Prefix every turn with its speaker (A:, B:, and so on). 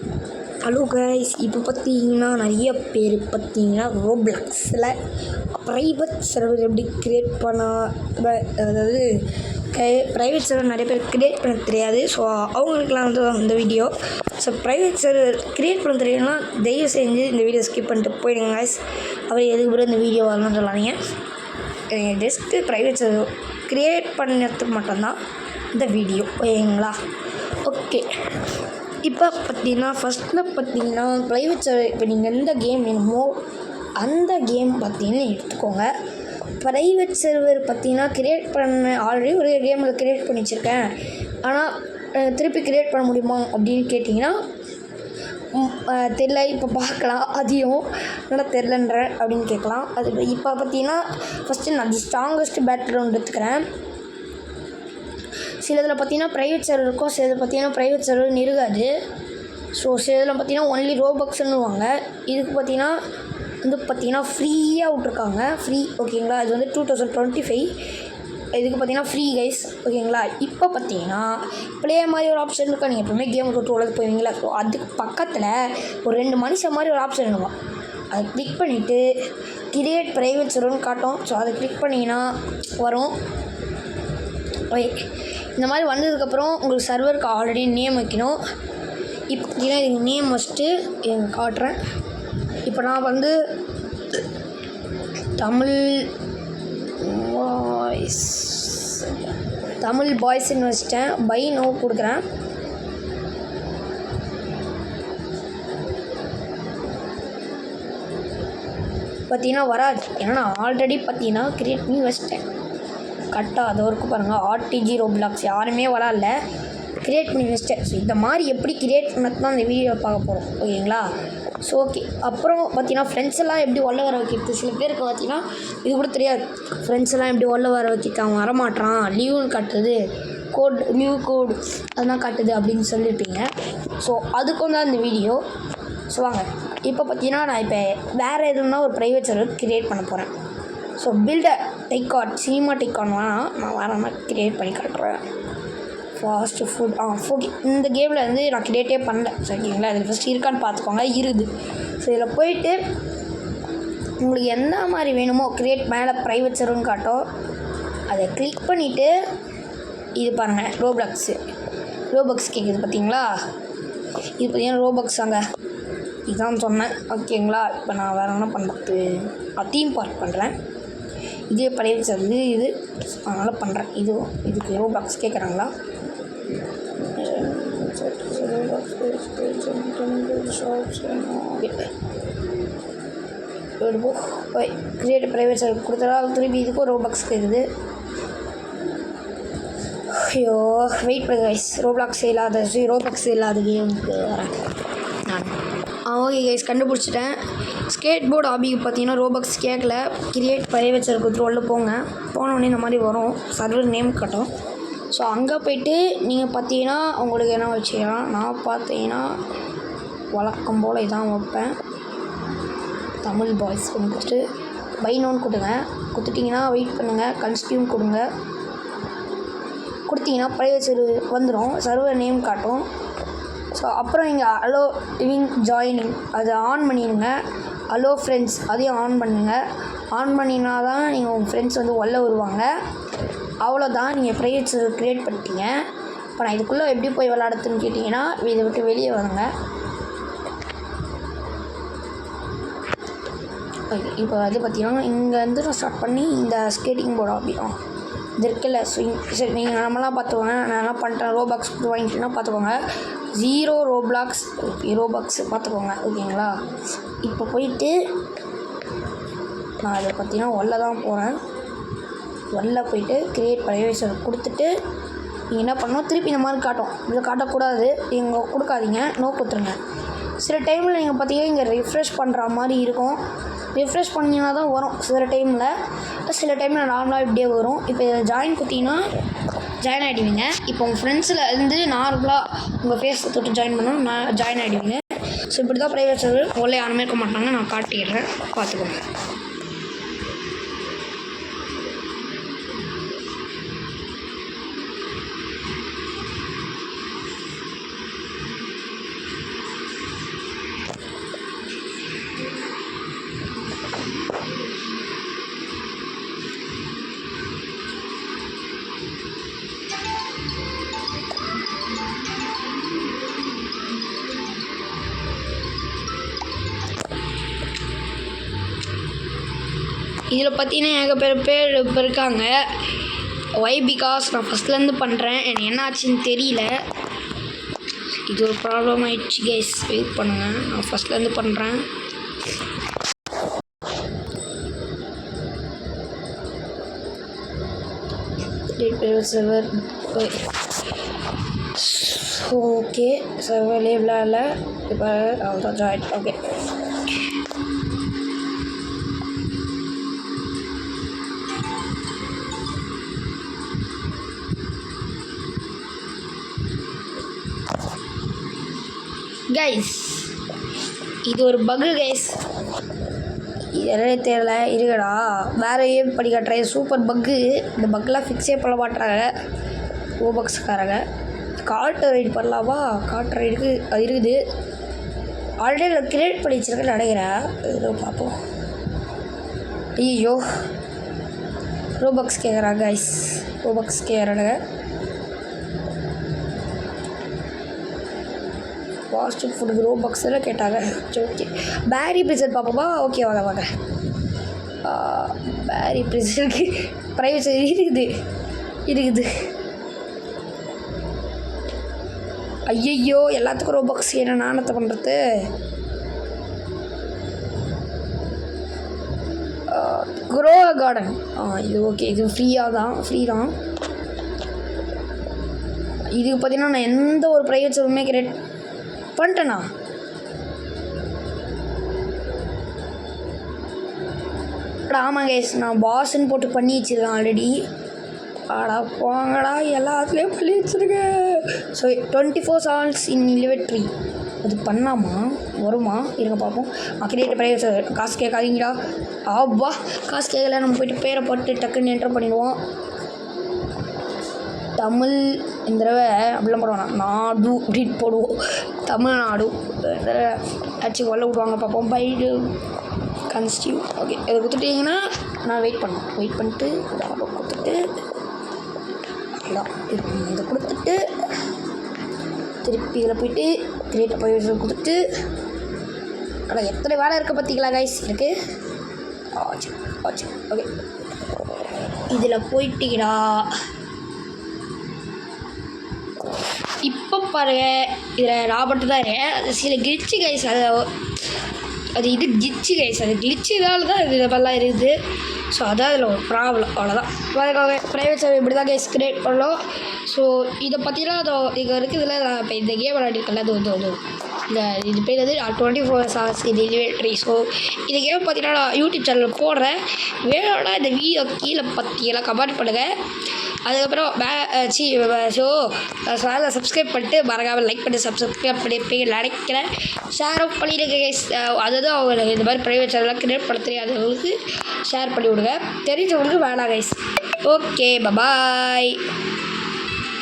A: Hello guys, இப்போ பார்த்தீங்கன்னா நிறைய பேர் பார்த்தீங்கன்னா ரோப்ளாக்ஸில் ப்ரைவேட் சர்வர் எப்படி க்ரியேட் அதாவது ப்ரைவேட் சர்வர் நிறைய பேர் க்ரியேட் பண்ண தெரியாது. ஸோ அவங்களுக்குலாம் வந்து இந்த video. So private server create பண்ண தெரியும்னா தயவு செஞ்சு இந்த வீடியோ ஸ்கிப் பண்ணிட்டு போயிடுங்க கைஸ். அவர் எதுக்கு பிறகு இந்த வீடியோ வரணும்னு சொல்லாதீங்க. ஜஸ்ட்டு ப்ரைவேட் சர்வர் க்ரியேட் பண்ணதுக்கு மட்டும்தான் இந்த வீடியோ, ஓகேங்களா? ஓகே, இப்போ பார்த்தீங்கன்னா ஃபஸ்ட்டில் பார்த்தீங்கன்னா ப்ரைவேட் சர்வர் இப்போ நீங்கள் எந்த கேம் வேணுமோ அந்த கேம் பார்த்தீங்கன்னா எடுத்துக்கோங்க. ப்ரைவேட் சர்வர் பார்த்தீங்கன்னா க்ரியேட் பண்ண ஆல்ரெடி ஒரு கேமில் க்ரியேட் பண்ணி வச்சுருக்கேன், ஆனால் திருப்பி க்ரியேட் பண்ண முடியுமா அப்படின்னு கேட்டிங்கன்னா தெரில. இப்போ பார்க்கலாம், அதையும் நல்லா தெரிலன்றேன் அப்படின்னு கேட்கலாம். அது இப்போ பார்த்தீங்கன்னா ஃபஸ்ட்டு நான் ஸ்ட்ராங்கஸ்ட் பேட்டில் ரவுண்ட் எடுத்துக்கிறேன். சில இதில் பார்த்தீங்கன்னா ப்ரைவேட் சர்வர் இருக்கும், சில இதில் பார்த்தீங்கன்னா ப்ரைவேட் சர்வர் இருக்காது. ஸோ சில இதில் பார்த்தீங்கன்னா ஒன்லி ரோபக்ஸ்ன்னுவாங்க. இதுக்கு பார்த்தீங்கன்னா பார்த்தீங்கன்னா ஃப்ரீயாக விட்ருக்காங்க, ஃப்ரீ, ஓகேங்களா? இது வந்து 2025. இதுக்கு பார்த்தீங்கன்னா ஃப்ரீ கைஸ், ஓகேங்களா? இப்போ பார்த்தீங்கன்னா ப்ளே மாதிரி ஒரு ஆப்ஷன் இருக்கா. நீங்கள் எப்பவுமே கேம் தொட்டு உலக போவீங்களா? ஸோ அதுக்கு பக்கத்தில் ஒரு 2 மனுஷன் மாதிரி ஒரு ஆப்ஷன் இருக்கும். அதை கிளிக் பண்ணிவிட்டு கிரியேட் ப்ரைவேட் சர்வர்னு காட்டும். ஸோ அதை கிளிக் பண்ணிங்கன்னா வரும். இந்த மாதிரி வந்ததுக்கப்புறம் உங்களுக்கு சர்வருக்கு ஆல்ரெடி நேம் வைக்கணும். இப்போ பார்த்தீங்கன்னா இதுக்கு நேம் வச்சுட்டு எனக்கு காட்டுறேன். இப்போ நான் வந்து தமிழ் பாய்ஸ்ன்னு வச்சுட்டேன். பை நோ கொடுக்குறேன். பார்த்தீங்கன்னா வராது, ஏன்னா நான் ஆல்ரெடி பார்த்தீங்கன்னா க்ரியேட் பண்ணி வச்சிட்டேன். கரெக்டாக அது வரைக்கும் பாருங்கள். ஆர்டிஜி ரோப்ளாக்ஸ் யாருமே விளாட்ல, க்ரியேட் பண்ணி வச்சிட்டேன். ஸோ இந்த மாதிரி எப்படி க்ரியேட் பண்ணது தான் இந்த வீடியோ பார்க்க போகிறோம், ஓகேங்களா? ஸோ ஓகே, அப்புறம் பார்த்தீங்கன்னா ஃப்ரெண்ட்ஸ் எல்லாம் எப்படி உள்ள வர வைக்கிறது. சில பேருக்கு பார்த்தீங்கன்னா இது கூட தெரியாது. ஃப்ரெண்ட்ஸ் எல்லாம் எப்படி உள்ள வர வைக்கிறது, அவன் வரமாட்டான், லீவுன்னு காட்டுது, லீவ் கோடு அதெல்லாம் காட்டுது அப்படின்னு சொல்லியிருப்பீங்க. ஸோ அதுக்கும் தான் இந்த வீடியோ. ஸோ வாங்க, இப்போ பார்த்தீங்கன்னா நான் இப்போ வேறு எதுனா ஒரு ப்ரைவேட் சர்வர் க்ரியேட் பண்ண போகிறேன். ஸோ பில்டர் டைக்கான் சினிமா டைக்கான் நான் வேறு க்ரியேட் பண்ணி காட்டுறேன். ஃபாஸ்ட்டு ஃபுட் ஓகே, இந்த கேமில் வந்து நான் க்ரியேட்டே பண்ணல, சரிங்களா? அதில் ஃபஸ்ட் இருக்கான்னு பார்த்துக்கோங்க, இருக்குது. ஸோ இதில் போயிட்டு உங்களுக்கு எந்த மாதிரி வேணுமோ க்ரியேட் மேலே ப்ரைவேட் சர்வர்னு காட்டும். அதை கிளிக் பண்ணிவிட்டு இது பாருங்கள், ரோபக்ஸ் கேட்குது பார்த்தீங்களா? இது பார்த்தீங்கன்னா ரோபக்ஸ் அங்கே இதுதான் சொன்னேன், ஓகேங்களா? இப்போ நான் வேறு என்ன பண்ணுறது, தீம் பார்க் பண்ணுறேன். இதே ப்ரைவேட் சர்வர் இது, அதனால் பண்ணுறேன். இதுக்கு ரோபாக்ஸ் கேட்குறாங்களா? கிரியேட் ப்ரைவேட் சர்வர் கொடுத்தா திருப்பி இதுக்கும் ரோபாக்ஸ் கேட்குது. ஐயோ, வெயிட் பண்ணு கைஸ். ரோபாக்ஸ் இல்லாத கேமுக்கு வரேன் நான். ஓகே கைஸ், கண்டுபிடிச்சிட்டேன். ஸ்கேட் போர்டு ஹாபிக்கு பார்த்தீங்கன்னா ரோபக்ஸ் கேட்கல. கிரியேட் ப்ரைவேட் சர்வர் கொடுத்துட்டு உள்ள போனோடனே இந்த மாதிரி வரும், சர்வர் நேம் காட்டும். ஸோ அங்கே போய்ட்டு நீங்கள் பார்த்தீங்கன்னா உங்களுக்கு என்ன வச்சுக்கலாம். நான் பார்த்தீங்கன்னா வழக்கம் போல் இதான் வைப்பேன். தமிழ் பாய்ஸ் கொடுத்துட்டு பை நோன்னு கொடுத்துட்டிங்கன்னா வெயிட் பண்ணுங்கள், கன்ஸ்டியூம் கொடுத்தீங்கன்னா ப்ரைவேட் சர்வர் வந்துடும், சர்வர் நேம் காட்டும். ஸோ அப்புறம் நீங்கள் அலோ லிவிங் ஜாயினிங் அதை ஆன் பண்ணிடுங்க. அலோ ஃப்ரெண்ட்ஸ் அதையும் ஆன் பண்ணினா தான் நீங்கள் உங்கள் ஃப்ரெண்ட்ஸ் வந்து உள்ள வருவாங்க. அவ்வளோதான், நீங்கள் ப்ரைவேட் சர்வர் க்ரியேட் பண்ணிட்டீங்க. இப்போ நான் இதுக்குள்ளே எப்படி போய் விளாடுறதுன்னு கேட்டிங்கன்னா இதை விட்டு வெளியே வாங்க. ஓகே, இப்போ அது பார்த்தீங்கன்னா இங்கே வந்து நான் ஸ்டார்ட் பண்ணி இந்த ஸ்கேட்டிங் போர்டு அப்படியும் இது இருக்குல்ல ஸ்விங். சரி, நீங்கள் நம்மளாம் பார்த்துக்கோங்க, நான் என்ன பண்ணிட்டேன், ரோபாக்ஸ் வாங்கிட்டேன்னா பார்த்துக்கோங்க. 0 ரோபாக்ஸ் பார்த்துக்கோங்க, ஓகேங்களா? இப்போ போயிட்டு நான் அதை பார்த்தீங்கன்னா உள்ள தான் போகிறேன். உள்ள போயிட்டு க்ரியேட் ப்ரைவேட் சர்வர் கொடுத்துட்டு நீங்கள் என்ன பண்ணணும், திருப்பி இந்த மாதிரி காட்டும். இதில் காட்டக்கூடாது, இங்கே கொடுக்காதீங்க, நோ கொடுத்துருங்க. சில டைமில் நீங்கள் பார்த்தீங்கன்னா இங்கே ரிஃப்ரெஷ் பண்ணுற மாதிரி இருக்கும். ரிஃப்ரெஷ் பண்ணிங்கன்னா தான் வரும் சில டைமில் நார்மலாக இப்படியே வரும். இப்போ இதில் ஜாயின் கொடுத்தீங்கன்னா ஜாயின் ஆகிடுவீங்க. இப்போ உங்கள் ஃப்ரெண்ட்ஸில் இருந்து நார்மலாக உங்கள் ஃபேஸை தொட்டு ஜாயின் பண்ணணும், ஜாயின் ஆகிடுவீங்க. ஸோ இப்படி தான் ப்ரைவேட் சர்வர் உள்ளே யாருமே இருக்க மாட்டாங்க. நான் காட்டிடுறேன், பார்த்துக்கோங்க. இதில் பார்த்தீங்கன்னா ஏகப்பட்ட பேர் இப்போ இருக்காங்க. ஒய் பிகாஸ் நான் ஃபஸ்ட்லேருந்து பண்ணுறேன், எனக்கு என்ன ஆச்சுன்னு தெரியல. இது ஒரு ப்ராப்ளம் ஆகிடுச்சு கைஸ், வெயிட் பண்ணுங்கள், நான் ஃபஸ்ட்லேருந்து பண்ணுறேன். சர்வர் ஓகே, சர்வர் லேபிளாக இல்லை, இப்போ அவ்வளோதான் ஜாயின். ஓகே கைஸ், இது ஒரு பக்கு கைஸ், இதே தெரியல இருக்குடா, வேறு ஏன் படி காட்டுறேன். சூப்பர் பக்கு. இந்த பக்கெலாம் ஃபிக்ஸே பண்ண மாட்டாங்க ரோபாக்ஸ்காரங்க. காட்டு ரைடு பண்ணலாமா? காட்டு ரைடுக்கு அது இருக்குது ஆல்ரெடி நான் கிரியேட் பண்ணி வச்சுருக்கேன்னு நினைக்கிறேன். ஏதோ பார்ப்போம். ஐயோ ரோபாக்ஸ் கேட்குறாங்க கைஸ், ரோபாக்ஸ் கேட்குறாங்க. ஃபாஸ்ட் ஃபுட்டுக்கு ரோபாக்ஸ் எல்லாம் கேட்டாங்க. சரி ஓகே, பேரி ப்ரிசர் பார்ப்போமா? ஓகே வாங்க வாங்க. பேரி ப்ரிசருக்கு ப்ரைவேட் இருக்குது. ஐயையோ எல்லாத்துக்கும் ரோபாக்ஸ் என்ன நாணத்தை பண்ணுறது. க்ரோ கார்டன் இது ஓகே, இது ஃப்ரீ தான். இதுக்கு பார்த்தீங்கன்னா நான் எந்த ஒரு ப்ரைவேட் சர்வருமே கிரியேட் பண்ணிட்டேண்ணா. ஆமாம் கைஸ், நான் பாஸ்ன்னு போட்டு பண்ணி வச்சுருக்கேன் ஆல்ரெடி. ஆடா போங்கடா, எல்லாத்துலேயும் பண்ணி வச்சுருக்கேன். ஸோ 24 hours இன் இலிவெட்ரி அது பண்ணாமா வருமா? இருங்க பார்ப்போம். கிரியேட் ப்ரைவேட் காசு கேட்காதீங்கடா. ஆப்பா காசு கேட்கல, நம்ம போய்ட்டு பேரை போட்டு டக்குன்னு என்டர் பண்ணிடுவோம். தமிழ் இந்த தடவை அப்படிலாம் போடுவாங்க, நாடு அப்படின்னு போடுவோம். தமிழ்நாடு இந்த தடவை ஆச்சு கொல்ல விடுவாங்க பார்ப்போம். பைடு கன்ஸ்டியூ ஓகே, இதை கொடுத்துட்டிங்கன்னா நான் வெயிட் பண்ணிட்டு கொடுத்துட்டு இதை கொடுத்துட்டு திருப்பி இதில் போய்ட்டு கிரியேட் ப்ரைவேட் கொடுத்துட்டு. ஆனால் எத்தனை வேலை இருக்குது பார்த்தீங்களா கைஸ் இருக்குது. ஆச்சு ஓகே, இதில் போயிட்டீங்கடா. இப்போ பாருங்க, இதில் ராபர்ட் தான் அது சில கிளிச்சு கைஸ், அது இது கிளிச்சு கைஸ், அது கிளிச்சுதால தான் இது இதெல்லாம் இருக்குது. ஸோ அதான் அதில் ஒரு ப்ராப்ளம், அவ்வளோதான். அதுக்காக ப்ரைவேட் சர்வர் இப்படி தான் கைஸ் கிரியேட் பண்ணோம். ஸோ இதை பற்றிலாம் அதோ இங்கே இருக்குதுல, நான் இப்போ இந்த கேம் விளையாடிருக்கல, அது இந்த இது பேர் 24 hours இது டெலிவரி. ஸோ இந்த கேம் பார்த்தீங்கன்னா நான் யூடியூப் சேனலில் போடுறேன். வேணும்னா இந்த வீடியோ கீழே பற்றியெல்லாம் கமெண்ட் பண்ணுங்கள். அதுக்கப்புறம் ஸோ சேனலை சப்ஸ்கிரைப் பண்ணிட்டு மறக்காமல் லைக் பண்ணி சப்ஸ்கிரைப் பண்ணியிருப்பீங்க நினைக்கிறேன். ஷேரும் பண்ணிவிடுங்க கைஸ். அதுதான் அவங்களுக்கு இந்த மாதிரி ப்ரைவேட் சேனல்லாம் கிரியேட் பண்ண தெரியாதவங்களுக்கு ஷேர் பண்ணி விடுங்க, தெரிஞ்சவங்களுக்கு வேணாம் கைஸ். Okay bye.